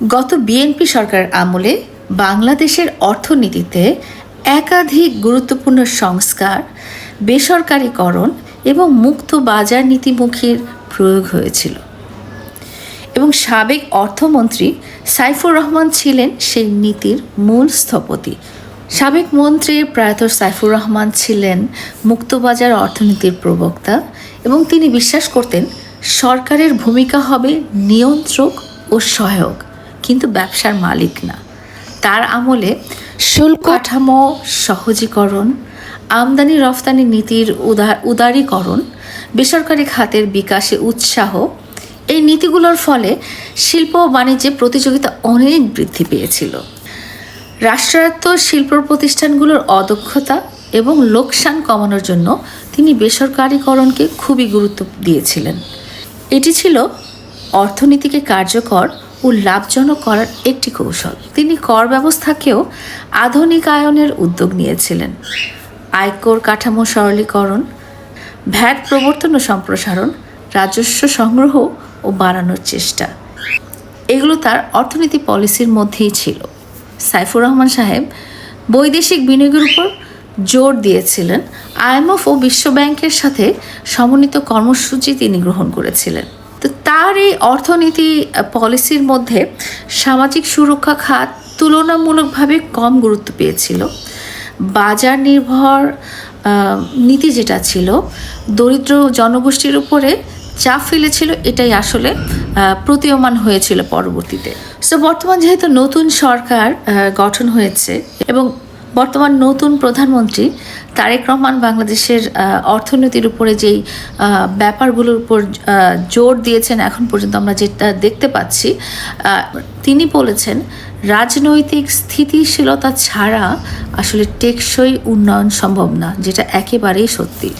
গত বিএনপি সরকারের আমলে বাংলাদেশের অর্থনীতিতে একাধিক গুরুত্বপূর্ণ সংস্কার, বেসরকারীকরণ এবং মুক্ত বাজার নীতিমুখীর প্রয়োগ হয়েছিল এবং সাবেক অর্থমন্ত্রী সাইফুর রহমান ছিলেন সেই নীতির মূল স্থপতি। সাবেক মন্ত্রী প্রয়াত সাইফুর রহমান ছিলেন মুক্তবাজার অর্থনীতির প্রবক্তা এবং তিনি বিশ্বাস করতেন সরকারের ভূমিকা হবে নিয়ন্ত্রক ও সহায়ক, কিন্তু ব্যবসার মালিক না। তার আমলে শুল্ক কাঠামো সহজীকরণ, আমদানি রফতানি নীতির উদারীকরণ, বেসরকারি খাতের বিকাশে উৎসাহ, এই নীতিগুলোর ফলে শিল্প ও বাণিজ্যে প্রতিযোগিতা অনেক বৃদ্ধি পেয়েছিল। রাষ্ট্রায়ত্ত শিল্প প্রতিষ্ঠানগুলোর অদক্ষতা এবং লোকসান কমানোর জন্য তিনি বেসরকারীকরণকে খুবই গুরুত্ব দিয়েছিলেন। এটি ছিল অর্থনীতিকে কার্যকর ও লাভজনক করার একটি কৌশল। তিনি কর ব্যবস্থাকেও আধুনিকায়নের উদ্যোগ নিয়েছিলেন। আয়কর কাঠামো সরলীকরণ, ভ্যাট প্রবর্তন ও সম্প্রসারণ, রাজস্ব সংগ্রহ ও বাড়ানোর চেষ্টা, এগুলো তার অর্থনীতি পলিসির মধ্যেই ছিল। সাইফুর রহমান সাহেব বৈদেশিক বিনিয়োগের উপর জোর দিয়েছিলেন। IMF ও বিশ্ব ব্যাংকের সাথে সমন্বিত কর্মসূচি তিনি গ্রহণ করেছিলেন। তো তার এই অর্থনীতি পলিসির মধ্যে সামাজিক সুরক্ষা খাত তুলনামূলকভাবে কম গুরুত্ব পেয়েছিল। বাজার নির্ভর নীতি যেটা ছিল দরিদ্র জনগোষ্ঠীর উপরে চাপ ফেলেছিল, এটাই আসলে প্রতীয়মান হয়েছিল পরবর্তীতে। সো বর্তমান যেহেতু নতুন সরকার গঠন হয়েছে এবং বর্তমান নতুন প্রধানমন্ত্রী তারেক রহমান বাংলাদেশের অর্থনীতির উপরে যেই ব্যাপারগুলোর উপর জোর দিয়েছেন, এখন পর্যন্ত আমরা যেটা দেখতে পাচ্ছি, তিনি বলেছেন রাজনৈতিক স্থিতিশীলতা ছাড়া আসলে টেকসই উন্নয়ন সম্ভব না, যেটা একেবারেই সত্যি।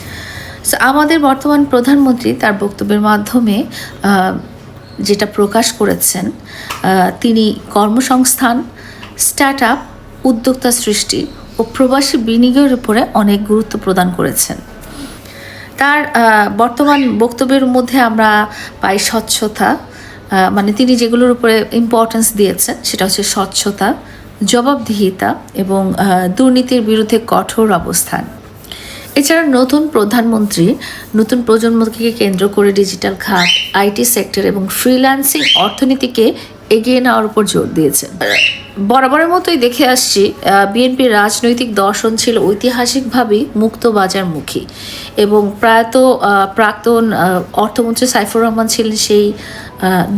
আমাদের বর্তমান প্রধানমন্ত্রী তার বক্তব্যের মাধ্যমে যেটা প্রকাশ করেছেন, তিনি কর্মসংস্থান, স্টার্ট আপ, উদ্যোক্তা সৃষ্টি ও প্রবাসী বিনিয়োগের উপরে অনেক গুরুত্ব প্রদান করেছেন। তার বর্তমান বক্তব্যের মধ্যে আমরা পাই স্বচ্ছতা, মানে তিনি যেগুলোর উপরে ইম্পর্টেন্স দিয়েছেন সেটা হচ্ছে স্বচ্ছতা, জবাবদিহিতা এবং দুর্নীতির বিরুদ্ধে কঠোর অবস্থান। এছাড়া নতুন প্রধানমন্ত্রী নতুন প্রজন্মকে কেন্দ্র করে ডিজিটাল খাত, IT সেক্টর এবং ফ্রিল্যান্সিং অর্থনীতিকে এগিয়ে নেওয়ার উপর জোর দিয়েছেন। বরাবরের মতোই দেখে আসছি বিএনপির রাজনৈতিক দর্শন ছিল ঐতিহাসিকভাবেই মুক্ত বাজারমুখী এবং প্রাক্তন অর্থমন্ত্রী সাইফুর রহমান ছিলেন সেই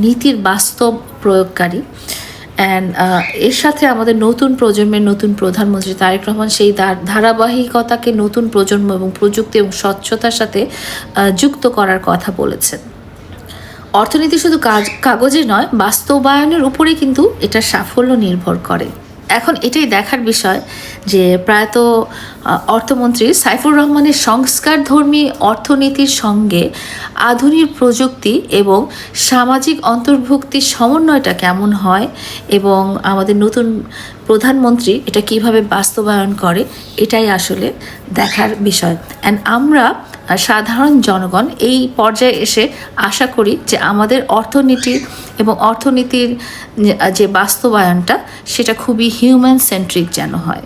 নীতির বাস্তব প্রয়োগকারী। অ্যান্ড এর সাথে আমাদের নতুন প্রজন্মের নতুন প্রধানমন্ত্রী তারেক রহমান সেই ধারাবাহিকতাকে নতুন প্রজন্ম এবং প্রযুক্তি এবং স্বচ্ছতার সাথে যুক্ত করার কথা বলেছেন। অর্থনীতি শুধু কাগজে নয়, বাস্তবায়নের উপরেই কিন্তু এটার সাফল্য নির্ভর করে। এখন এটাই দেখার বিষয় যে প্রয়াত অর্থমন্ত্রী সাইফুর রহমানের সংস্কারধর্মী অর্থনীতির সঙ্গে আধুনিক প্রযুক্তি এবং সামাজিক অন্তর্ভুক্তির সমন্বয়টা কেমন হয় এবং আমাদের নতুন প্রধানমন্ত্রী এটা কিভাবে বাস্তবায়ন করে, এটাই আসলে দেখার বিষয়। অ্যান্ড আমরা সাধারণ জনগণ এই পর্যায়ে এসে আশা করি যে আমাদের অর্থনীতি এবং অর্থনীতির যে বাস্তবায়নটা সেটা খুবই হিউম্যান সেন্ট্রিক যেন হয়।